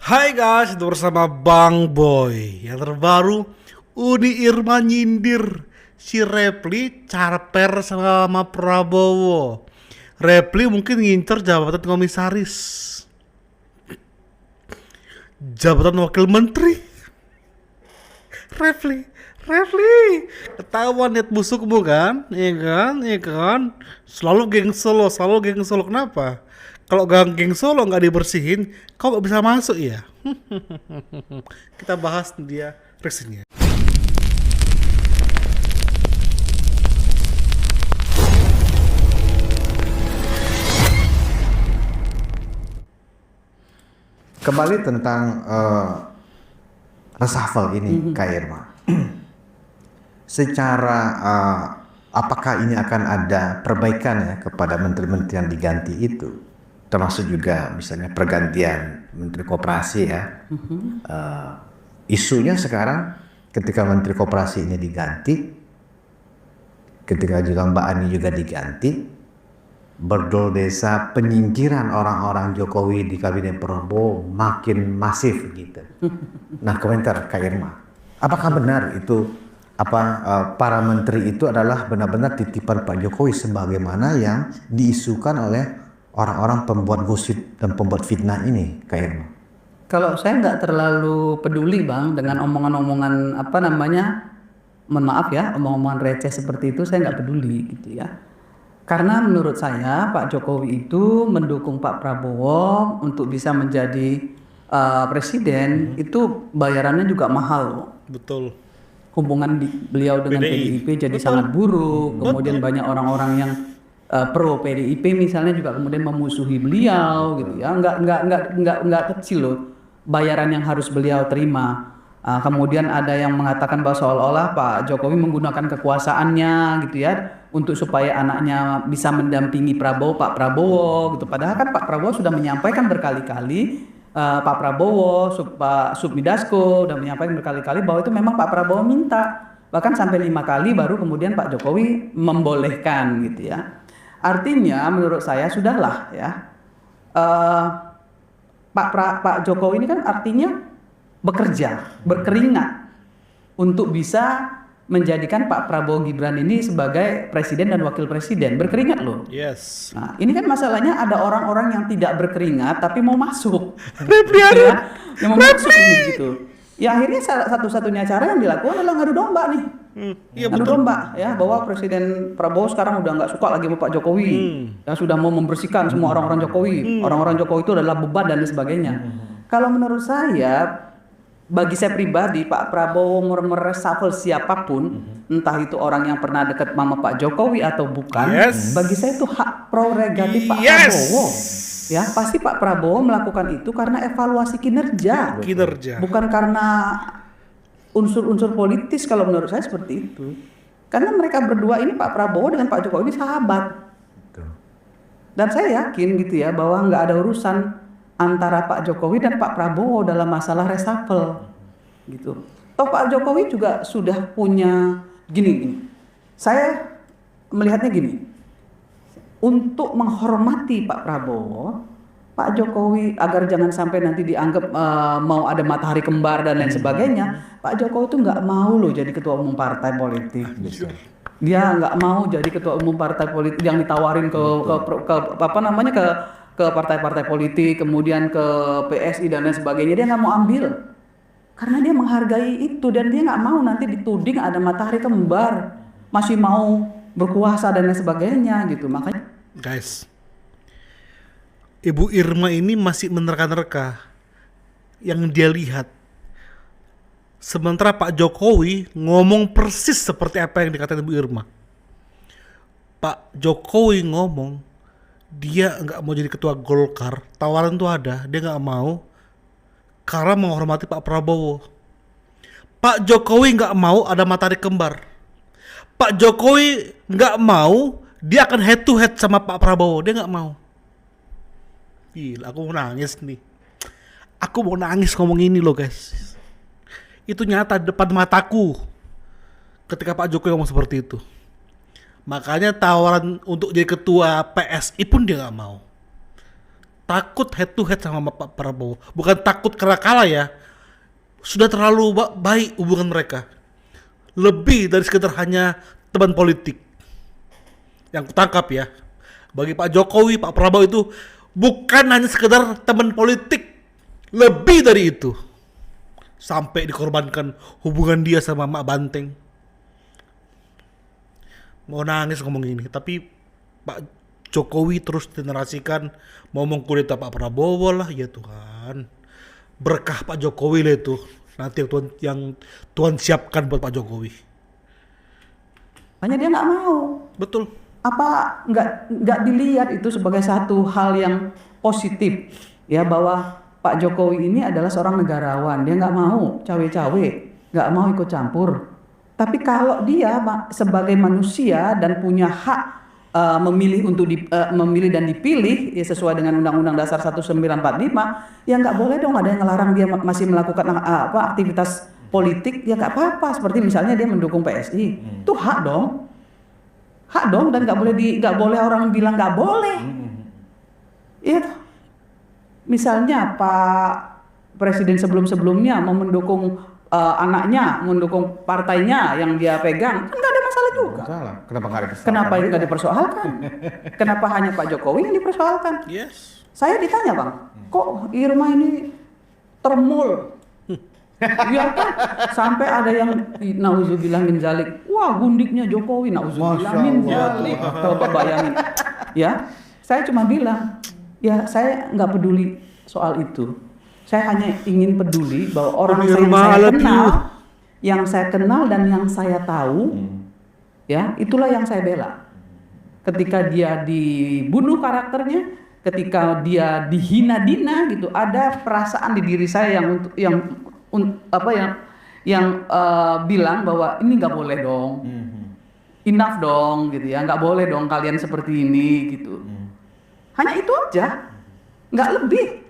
Hai guys, itu bersama Bang Boy. Yang terbaru, Uni Irma nyindir si Reply carper sama Prabowo. Reply mungkin ngincer jabatan komisaris, jabatan wakil menteri. Reply, ketahuan niat busukmu kan? Iya kan? Selalu geng Solo. Kenapa? Kalau geng Solo nggak dibersihin, kau nggak bisa masuk ya. Kita bahas dia reaksinya. Kembali tentang reshuffle ini, Kak Irma. Secara apakah ini akan ada perbaikan ya kepada menteri-menteri yang diganti itu, termasuk juga misalnya pergantian menteri koperasi ya. Isunya sekarang ketika menteri koperasi ini diganti, ketika juga Mbak Ani juga diganti, berdol desa penyingkiran orang-orang Jokowi di kabinet Prabowo makin masif gitu. Nah, komentar Kak Irma, apakah benar itu para menteri itu adalah benar-benar titipan Pak Jokowi sebagaimana yang diisukan oleh orang-orang pembuat gosip dan pembuat fitnah ini, Kak Irma? Kalau saya nggak terlalu peduli Bang dengan omongan-omongan mohon maaf ya, omongan receh seperti itu saya nggak peduli gitu ya. Karena menurut saya Pak Jokowi itu mendukung Pak Prabowo untuk bisa menjadi presiden itu bayarannya juga mahal. Betul. Hubungan beliau dengan PDIP jadi sangat buruk. Kemudian banyak orang-orang yang pro PDIP misalnya juga kemudian memusuhi beliau gitu ya. Enggak kecil loh bayaran yang harus beliau terima. Kemudian ada yang mengatakan bahwa seolah-olah Pak Jokowi menggunakan kekuasaannya gitu ya untuk supaya anaknya bisa mendampingi Pak Prabowo gitu. Padahal kan Pak Prabowo sudah menyampaikan berkali-kali, Pak Prabowo, Pak Sufmi Dasko sudah menyampaikan berkali-kali bahwa itu memang Pak Prabowo minta. Bahkan sampai 5 kali baru kemudian Pak Jokowi membolehkan gitu ya. Artinya menurut saya sudahlah ya. Pak Jokowi ini kan artinya bekerja, berkeringat untuk bisa menjadikan Pak Prabowo Gibran ini sebagai presiden dan wakil presiden. Berkeringat loh. Yes. Nah, ini kan masalahnya ada orang-orang yang tidak berkeringat tapi mau masuk. Reply Ya, yang mau masuk ini gitu. Ya akhirnya satu-satunya cara yang dilakukan adalah ngadu domba nih. Iya Ngadu betul. domba ya bahwa Presiden Prabowo sekarang udah nggak suka lagi sama Pak Jokowi. Ya sudah mau membersihkan semua orang-orang Jokowi. Orang-orang Jokowi itu adalah beban dan lain sebagainya. Kalau menurut saya, bagi saya pribadi, Pak Prabowo mereshuffle siapapun, entah itu orang yang pernah dekat sama Pak Jokowi atau bukan, Yes. bagi saya itu hak prerogatif Pak Yes. Prabowo. Ya, pasti Pak Prabowo melakukan itu karena evaluasi kinerja, Kinerja. bukan karena unsur-unsur politis. Kalau menurut saya seperti itu. Karena mereka berdua ini, Pak Prabowo dengan Pak Jokowi ini sahabat. Dan saya yakin gitu ya bahwa nggak ada urusan antara Pak Jokowi dan Pak Prabowo dalam masalah reshuffle gitu. Toh Pak Jokowi juga sudah punya gini. Saya melihatnya gini. Untuk menghormati Pak Prabowo, Pak Jokowi agar jangan sampai nanti dianggap mau ada matahari kembar dan lain sebagainya, Pak Jokowi itu nggak mau loh jadi ketua umum partai politik. Dia nggak mau jadi ketua umum partai politik yang ditawarin ke partai-partai politik, kemudian ke PSI dan lain sebagainya. Dia nggak mau ambil karena dia menghargai itu dan dia nggak mau nanti dituding ada matahari kembar, masih mau berkuasa dan lain sebagainya gitu. Makanya Guys, Ibu Irma ini masih menerka-nerka yang dia lihat. Sementara Pak Jokowi ngomong persis seperti apa yang dikatakan Ibu Irma. Pak Jokowi ngomong dia nggak mau jadi ketua Golkar. Tawaran tuh ada, dia nggak mau karena menghormati Pak Prabowo. Pak Jokowi nggak mau ada matahari kembar. Pak Jokowi nggak mau dia akan head to head sama Pak Prabowo. Dia nggak mau. Gila, aku mau nangis nih. Aku mau nangis ngomong ini loh guys. Itu nyata di depan mataku ketika Pak Jokowi ngomong seperti itu. Makanya tawaran untuk jadi ketua PSI pun dia nggak mau. takut head to head sama Pak Prabowo. Bukan takut karena kalah ya. Sudah terlalu baik hubungan mereka. Lebih dari sekedar hanya teman politik. Yang kutangkap ya. Bagi Pak Jokowi, Pak Prabowo itu bukan hanya sekedar teman politik. Lebih dari itu. Sampai dikorbankan hubungan dia sama Mak Banteng. Mau nangis ngomong ini, tapi Pak Jokowi terus dinarasikan mau mengkudeta Pak Prabowo lah, ya Tuhan. Berkah Pak Jokowi lah itu. Nanti yang Tuhan siapkan buat Pak Jokowi. Hanya dia nggak mau. Betul. Apa nggak dilihat itu sebagai satu hal yang positif ya, bahwa Pak Jokowi ini adalah seorang negarawan. Dia nggak mau cawe-cawe, nggak mau ikut campur. Tapi kalau dia sebagai manusia dan punya hak memilih untuk memilih dan dipilih ya sesuai dengan Undang-Undang Dasar 1945, ya nggak boleh dong ada yang ngelarang dia masih melakukan aktivitas politik, ya nggak apa-apa. Seperti misalnya dia mendukung PSI, itu hak dong, dan nggak boleh orang bilang nggak boleh. Iya, misalnya Pak Presiden sebelumnya mau mendukung anaknya, mendukung partainya yang dia pegang, kan nggak ada masalah juga. Kenapa nggak dipersoalkan? Kenapa nggak dipersoalkan? Kenapa hanya Pak Jokowi yang dipersoalkan? Yes. Saya ditanya, Bang, kok Irma ini termul? Ya kan, sampai ada yang nauzubillah min zalik. Wah, gundiknya Jokowi, nauzubillah min zalik. Coba bayangin. Ya, saya cuma bilang, ya saya nggak peduli soal itu. Saya hanya ingin peduli bahwa orang yang saya kenal dan yang saya tahu, ya itulah yang saya bela. Ketika dia dibunuh karakternya, ketika dia dihina-dina gitu, ada perasaan di diri saya yang bilang bahwa ini nggak boleh dong, enough dong gitu ya, nggak boleh dong kalian seperti ini gitu. Hanya itu aja, nggak lebih.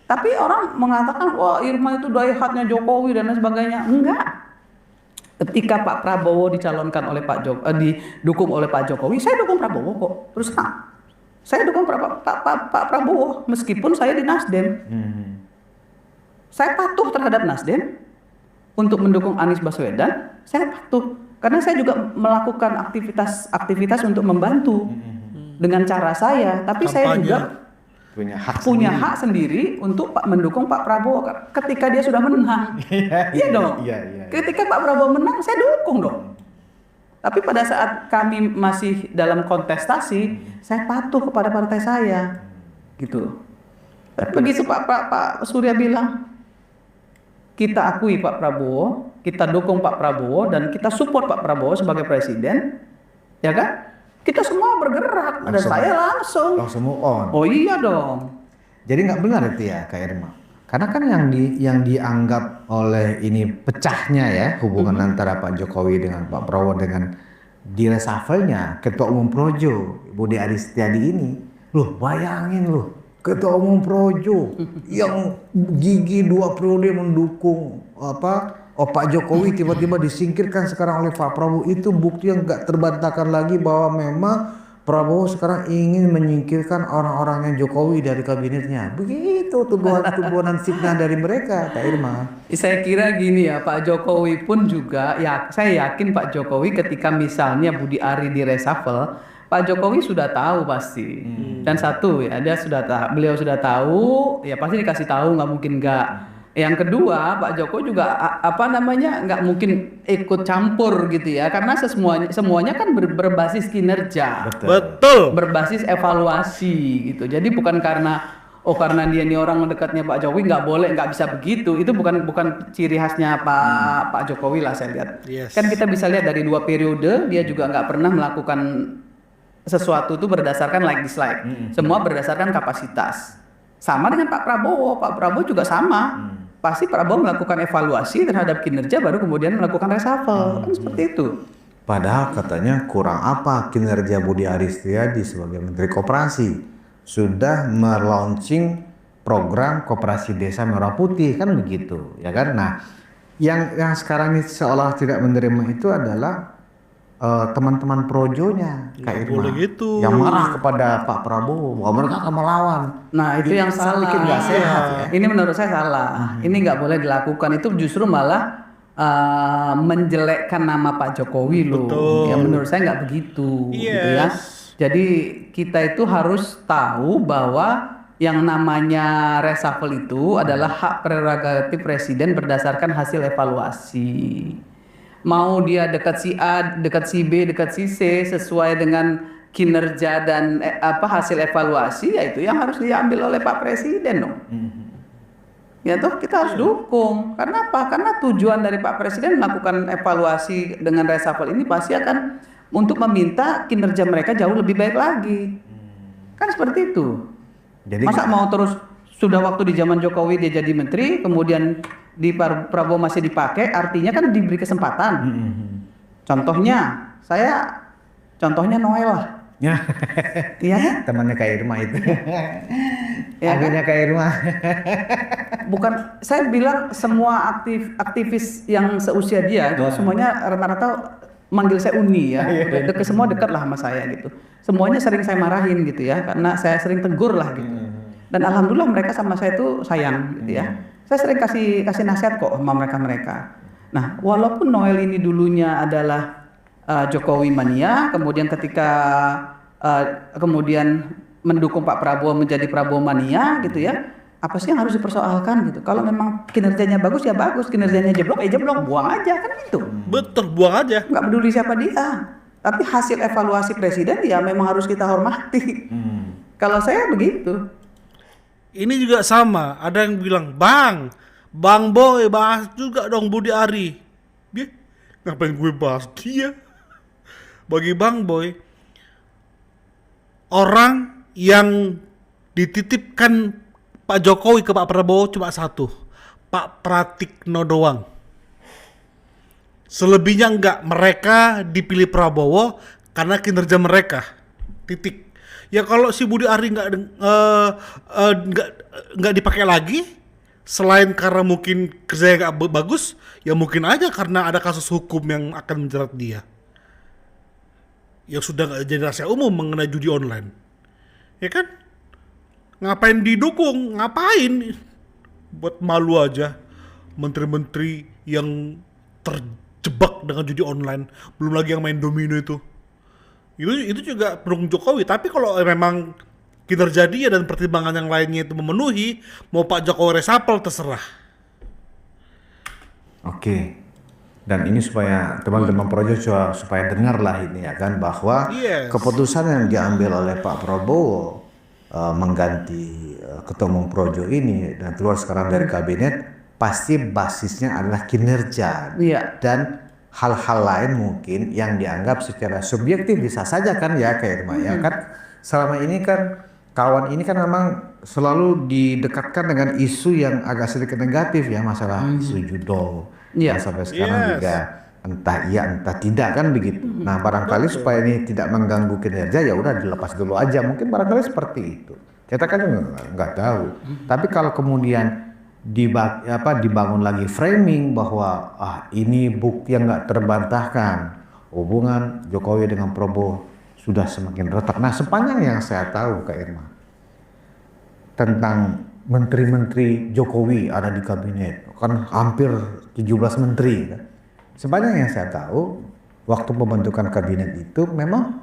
Tapi orang mengatakan, wah Irma itu daihatnya Jokowi dan lain sebagainya. Enggak. Ketika Pak Prabowo dicalonkan oleh didukung oleh Pak Jokowi, saya dukung Prabowo kok. Terus terang. Saya dukung Pak Prabowo meskipun saya di Nasdem. Saya patuh terhadap Nasdem untuk mendukung Anies Baswedan. Saya patuh karena saya juga melakukan aktivitas untuk membantu dengan cara saya. Tapi saya juga punya hak sendiri untuk mendukung Pak Prabowo ketika dia sudah menang. Iya dong. Ketika Pak Prabowo menang, saya dukung dong. Tapi pada saat kami masih dalam kontestasi, saya patuh kepada partai saya, gitu. Tapi begitu Pak Surya bilang, kita akui Pak Prabowo, kita dukung Pak Prabowo dan kita support Pak Prabowo sebagai presiden, ya kan? Kita semua bergerak dan saya langsung move on. Oh iya dong. Jadi nggak benar itu ya Kak Irma. Karena kan yang dianggap oleh ini pecahnya ya hubungan antara Pak Jokowi dengan Pak Prabowo dengan diresafel-nya Ketua Umum Projo Budi Aris Setiadi ini. Loh bayangin loh, Ketua Umum Projo yang gigi 2 periode mendukung Pak Jokowi tiba-tiba disingkirkan sekarang oleh Pak Prabowo. Itu bukti yang nggak terbantahkan lagi bahwa memang Prabowo sekarang ingin menyingkirkan orang-orangnya Jokowi dari kabinetnya. Begitu tubuhan fitnah dari mereka, Kak Irma. Saya kira gini ya, Pak Jokowi pun juga ya, saya yakin Pak Jokowi ketika misalnya Budi Ari di reshuffle, Pak Jokowi sudah tahu pasti. Dan satu ya, beliau sudah tahu, ya pasti dikasih tahu, nggak mungkin nggak. Yang kedua, Pak Jokowi juga nggak mungkin ikut campur gitu ya, karena semuanya kan berbasis kinerja, Betul. berbasis evaluasi gitu. Jadi bukan karena dia ini orang dekatnya Pak Jokowi nggak bisa begitu. Itu bukan ciri khasnya Pak Jokowi lah saya lihat. Yes. Kan kita bisa lihat dari 2 periode dia juga nggak pernah melakukan sesuatu itu berdasarkan like dislike. Semua berdasarkan kapasitas. Sama dengan Pak Prabowo juga sama. Pasti Prabowo melakukan evaluasi terhadap kinerja baru kemudian melakukan reshuffle. Kan seperti itu. Padahal katanya kurang apa kinerja Budi Aris Setiadi sebagai Menteri Koperasi. Sudah melaunching program Koperasi Desa Merah Putih, kan begitu, ya kan? Nah, yang sekarang ini seolah tidak menerima itu adalah teman-teman projonya Kak Nggak Irma boleh gitu. yang marah kepada Pak Prabowo bahwa mereka akan melawan. Nah itu yang salah. Bikin nggak sehat ya. Ini menurut saya salah. Ini nggak boleh dilakukan. Itu justru malah menjelekkan nama Pak Jokowi loh. Betul. Ya menurut saya nggak begitu, gitu ya. Yes. Jadi kita itu harus tahu bahwa yang namanya reshuffle itu adalah hak prerogatif presiden berdasarkan hasil evaluasi. Mau dia dekat si A, dekat si B, dekat si C sesuai dengan kinerja dan hasil evaluasi, ya itu yang harus diambil oleh Pak Presiden dong. Ya toh kita harus dukung. Karena apa? Karena tujuan dari Pak Presiden melakukan evaluasi dengan reshuffle ini pasti akan untuk meminta kinerja mereka jauh lebih baik lagi. Kan seperti itu. Jadi Masa mau terus sudah waktu di zaman Jokowi dia jadi menteri, kemudian di Prabowo masih dipakai, artinya kan diberi kesempatan. Contohnya Noel lah. ya Iya kan? temannya Kak Irma itu. Ya kan? Akhirnya Kak Irma. Bukan, saya bilang semua aktivis yang seusia dia itu semuanya rata-rata manggil saya Uni ya. Semua dekat lah sama saya gitu. Semuanya sering saya marahin gitu ya, karena saya sering tegur lah gitu. Dan alhamdulillah mereka sama saya itu sayang gitu ya. Saya sering kasih nasihat kok sama mereka. Nah, walaupun Noel ini dulunya adalah Jokowi mania, kemudian ketika kemudian mendukung Pak Prabowo menjadi Prabowo mania gitu ya. Apa sih yang harus dipersoalkan gitu? Kalau memang kinerjanya bagus ya bagus, kinerjanya jeblok ya jeblok, buang aja kan gitu. Betul, buang aja. Nggak peduli siapa dia. Tapi hasil evaluasi presiden ya memang harus kita hormati. Kalau saya begitu. Ini juga sama, ada yang bilang, Bang Boy bahas juga dong Budi Ari. Dia, ngapain gue bahas dia? Bagi Bang Boy, orang yang dititipkan Pak Jokowi ke Pak Prabowo cuma satu, Pak Pratikno doang. Selebihnya enggak, mereka dipilih Prabowo karena kinerja mereka. Titik. Ya kalau si Budi Ari nggak dipakai lagi, selain karena mungkin kerjanya nggak bagus, ya mungkin aja karena ada kasus hukum yang akan menjerat dia, yang sudah nggak jadi rahasia umum mengenai judi online, ya kan? Ngapain didukung? Ngapain? Buat malu aja menteri-menteri yang terjebak dengan judi online, belum lagi yang main domino itu. Itu juga pendukung Jokowi. Tapi kalau memang kinerja dia dan pertimbangan yang lainnya itu memenuhi, mau Pak Jokowi reshuffle terserah. Oke. Dan ini supaya teman-teman projo supaya dengarlah ini ya kan, bahwa keputusan yang diambil oleh Pak Prabowo mengganti ketua umum projo ini dan keluar sekarang dari kabinet, pasti basisnya adalah kinerja. Dan hal-hal lain mungkin yang dianggap secara subjektif bisa saja kan ya Kak Irma ya kan. Selama ini kan kawan ini kan memang selalu didekatkan dengan isu yang agak sedikit negatif ya, masalah isu judo. Sampai sekarang juga entah iya entah tidak kan begitu. Nah barangkali supaya ini tidak mengganggu kinerja ya udah dilepas dulu aja, mungkin barangkali seperti itu. Kita kan nggak tahu. Tapi kalau kemudian dibangun lagi framing bahwa ini bukti yang nggak terbantahkan, hubungan Jokowi dengan Prabowo sudah semakin retak. Nah sepanjang yang saya tahu Kak Irma tentang menteri-menteri Jokowi ada di kabinet, kan hampir 17 menteri kan. Sepanjang yang saya tahu waktu pembentukan kabinet itu memang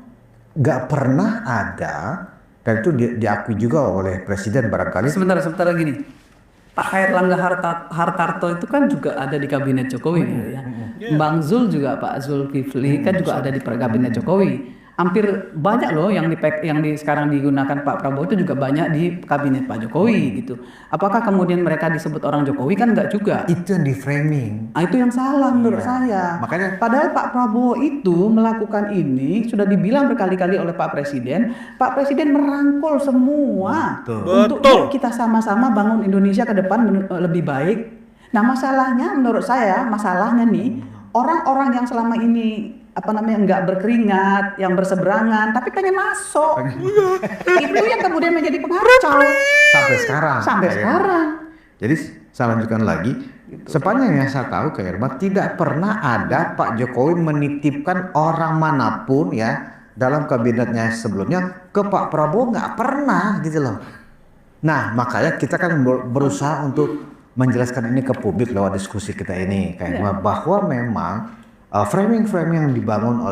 nggak pernah ada, dan itu diakui juga oleh presiden barangkali. Sebentar gini. Pak Airlangga Hartarto itu kan juga ada di kabinet Jokowi ya. Bang Zul juga, Pak Zulkifli kan juga ada di kabinet Jokowi. Hampir banyak loh yang sekarang digunakan Pak Prabowo itu juga banyak di kabinet Pak Jokowi gitu. Apakah kemudian mereka disebut orang Jokowi? Kan enggak juga. Itu yang di framing. Itu yang salah menurut saya. Makanya padahal Pak Prabowo itu melakukan ini sudah dibilang berkali-kali oleh Pak Presiden. Pak Presiden merangkul semua untuk kita sama-sama bangun Indonesia ke depan lebih baik. Nah masalahnya menurut saya nih orang-orang yang selama ini enggak berkeringat, yang berseberangan, tapi pengen masuk. Itu yang kemudian menjadi pengacau sampai sekarang. Sampai sekarang. Jadi saya lanjutkan lagi. Sepanjang yang saya tahu Kak Irma, tidak pernah ada Pak Jokowi menitipkan orang manapun ya dalam kabinetnya sebelumnya ke Pak Prabowo, nggak pernah gitu loh. Nah makanya kita kan berusaha untuk menjelaskan ini ke publik lewat diskusi kita ini Kak Irma, bahwa memang framing-framing yang dibangun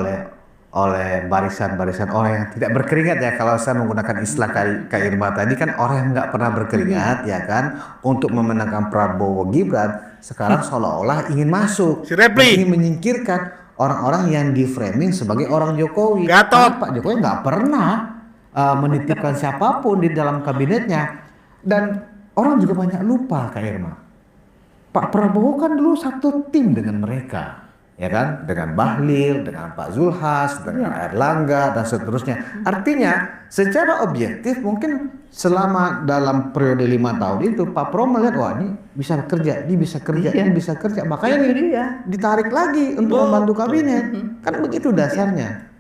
oleh barisan-barisan orang yang tidak berkeringat ya, kalau saya menggunakan istilah Kak Irma tadi kan, orang yang nggak pernah berkeringat ya kan untuk memenangkan Prabowo Gibran, sekarang seolah-olah ingin masuk Si Repli. ingin menyingkirkan orang-orang yang di framing sebagai orang Jokowi. Gatot. Karena Pak Jokowi nggak pernah menitipkan siapapun di dalam kabinetnya, dan orang juga banyak lupa Kak Irma, Pak Prabowo kan dulu satu tim dengan mereka, ya kan, dengan Bahlil, dengan Pak Zulhas, dengan Erlangga dan seterusnya. Artinya secara objektif mungkin selama dalam periode 5 tahun itu Pak Prabowo melihat, wah ini bisa kerja, ini bisa kerja, ini bisa kerja, makanya Itu ini dia. ditarik lagi untuk membantu kabinet. Kan begitu dasarnya.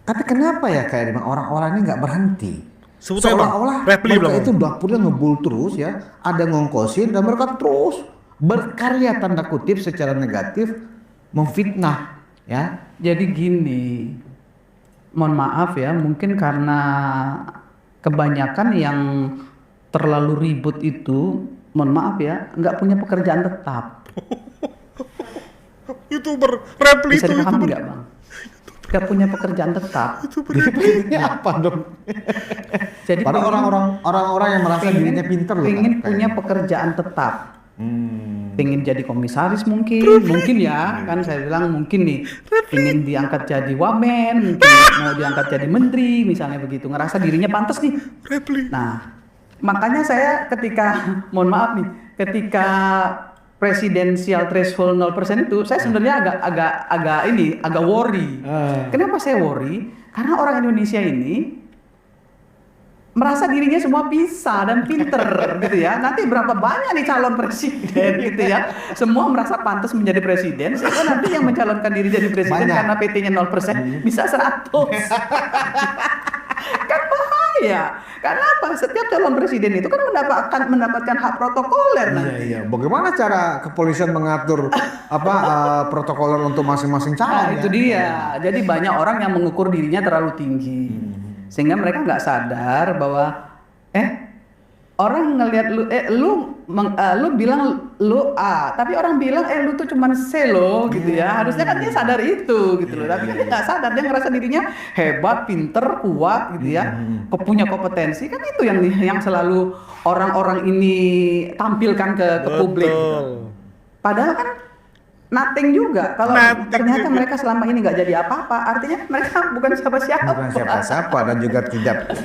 Tapi kenapa ya Kak Irma, orang-orang ini nggak berhenti? Sebut aja, Bang. Seolah-olah Repli, mereka Bang. itu dapurnya ngebul terus ya, ada ngongkosin dan mereka terus berkarya tanda kutip secara negatif memfitnah ya. Jadi gini, mohon maaf ya, mungkin karena kebanyakan yang terlalu ribut itu, mohon maaf ya, nggak punya pekerjaan tetap. YouTuber Repli Bisa itu dipahami YouTuber. nggak bang? Nggak punya pekerjaan tetap. Jadi pentingnya apa dong? Jadi Pada orang-orang yang merasa dirinya pintar loh. pengen Kak, punya kayaknya. pekerjaan tetap. Hmm. Pengen jadi komisaris mungkin ya, kan saya bilang mungkin nih, pengen diangkat jadi wamen, mungkin mau diangkat jadi menteri misalnya begitu, ngerasa dirinya pantas nih. Repli. Nah, makanya saya ketika, mohon maaf nih, ketika presidensial threshold 0% itu, saya sebenarnya agak worry. Kenapa saya worry? Karena orang Indonesia ini merasa dirinya semua bisa dan pinter gitu ya. Nanti berapa banyak nih calon presiden gitu ya. Semua merasa pantas menjadi presiden, sehingga nanti yang mencalonkan diri jadi presiden Banyak. karena PT-nya 0% bisa 100. Kan bahaya. Karena apa? Setiap calon presiden itu kan mendapatkan hak protokoler nanti. Iya. Bagaimana cara kepolisian mengatur protokoler untuk masing-masing Nah, calon? itu dia. Jadi banyak orang yang mengukur dirinya terlalu tinggi. Sehingga mereka nggak sadar bahwa orang ngelihat lu bilang lu A, tapi orang bilang lu tuh cuman C loh gitu ya. Harusnya kan dia sadar itu gitu loh. Tapi kan dia nggak sadar, dia ngerasa dirinya hebat, pinter, kuat gitu ya. Punya kompetensi, kan itu yang selalu orang-orang ini tampilkan ke publik gitu. Padahal kan nothing juga. Kalau Nothing ternyata juga. mereka selama ini nggak jadi apa-apa, artinya mereka bukan siapa-siapa. Bukan siapa-siapa dan juga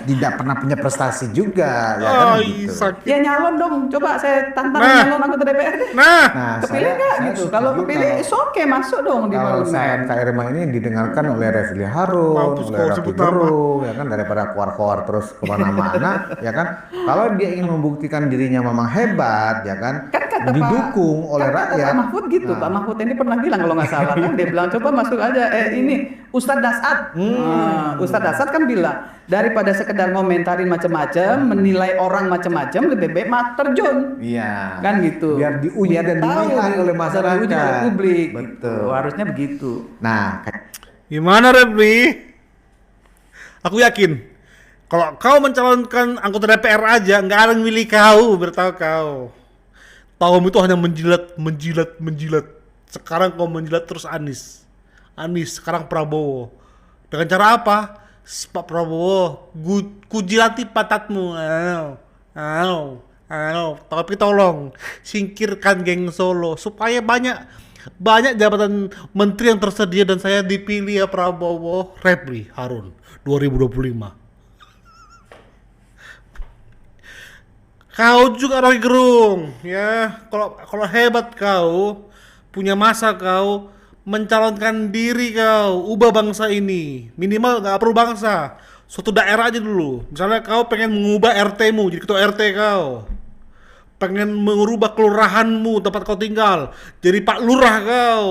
tidak pernah punya prestasi juga, ya kan Oh, gitu. sakit. Ya nyalon dong, coba saya tantang Nah. nyalon anggota DPR deh. Nah, Nah, Kepilih nggak gitu? Kalau setuju kepilih, is okay, masuk dong di kalau parlemen. saran Kak Irma ini didengarkan oleh Refli Harun, Mampus oleh kau Rocky sebut nama. Gerung, ya kan, daripada keluar-keluar terus kemana-mana, ya kan. Kalau dia ingin membuktikan dirinya memang hebat, ya kan, Kan kata didukung oleh kata rakyat. Pak Mahfud gitu, Nah. Pak Mahfud ini pernah bilang kalau nggak salah kan, dia bilang coba masuk aja. Ini Ustadz Dasat, Ustadz Dasat kan bilang daripada sekedar ngomentarin macam-macam, menilai orang macam-macam, lebih baik terjun. Iya. Kan gitu. Biar diuji dan tahu, dinilai oleh biar masyarakat. diuji oleh publik. Betul. Gitu. Harusnya begitu. Nah, gimana Repli? Aku yakin kalau kau mencalonkan anggota DPR aja nggak ada yang milih kau, bertahu kau. Tahun itu hanya menjilat. Sekarang kau menjilat terus Anies, sekarang Prabowo. Dengan cara apa? Pak Prabowo, kujilati patatmu. Tapi tolong singkirkan geng Solo supaya banyak jabatan menteri yang tersedia dan saya dipilih ya Prabowo. Repli Harun 2025. Kau juga Rocky Gerung ya, kalau hebat kau, punya masa kau, mencalonkan diri kau, ubah bangsa ini. Minimal gak perlu bangsa, suatu daerah aja dulu. Misalnya kau pengen mengubah RT-mu jadi ketua RT kau, pengen mengubah kelurahanmu tempat kau tinggal jadi Pak Lurah kau,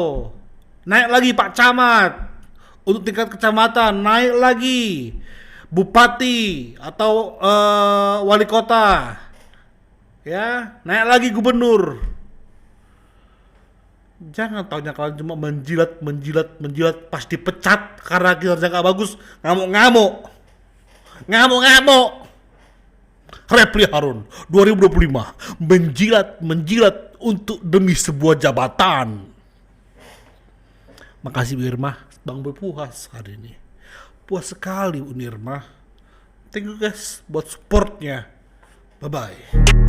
naik lagi Pak Camat, untuk tingkat kecamatan naik lagi Bupati atau wali kota. Ya, naik lagi gubernur. Jangan taunya kalian cuma menjilat pas dipecat karena kinerja gak bagus, ngamuk. Repli Harun 2025 menjilat untuk demi sebuah jabatan. Makasih Bu Irma, Bang Boy puas hari ini. Puas sekali Bu Irma. Thank you guys buat supportnya. Bye bye.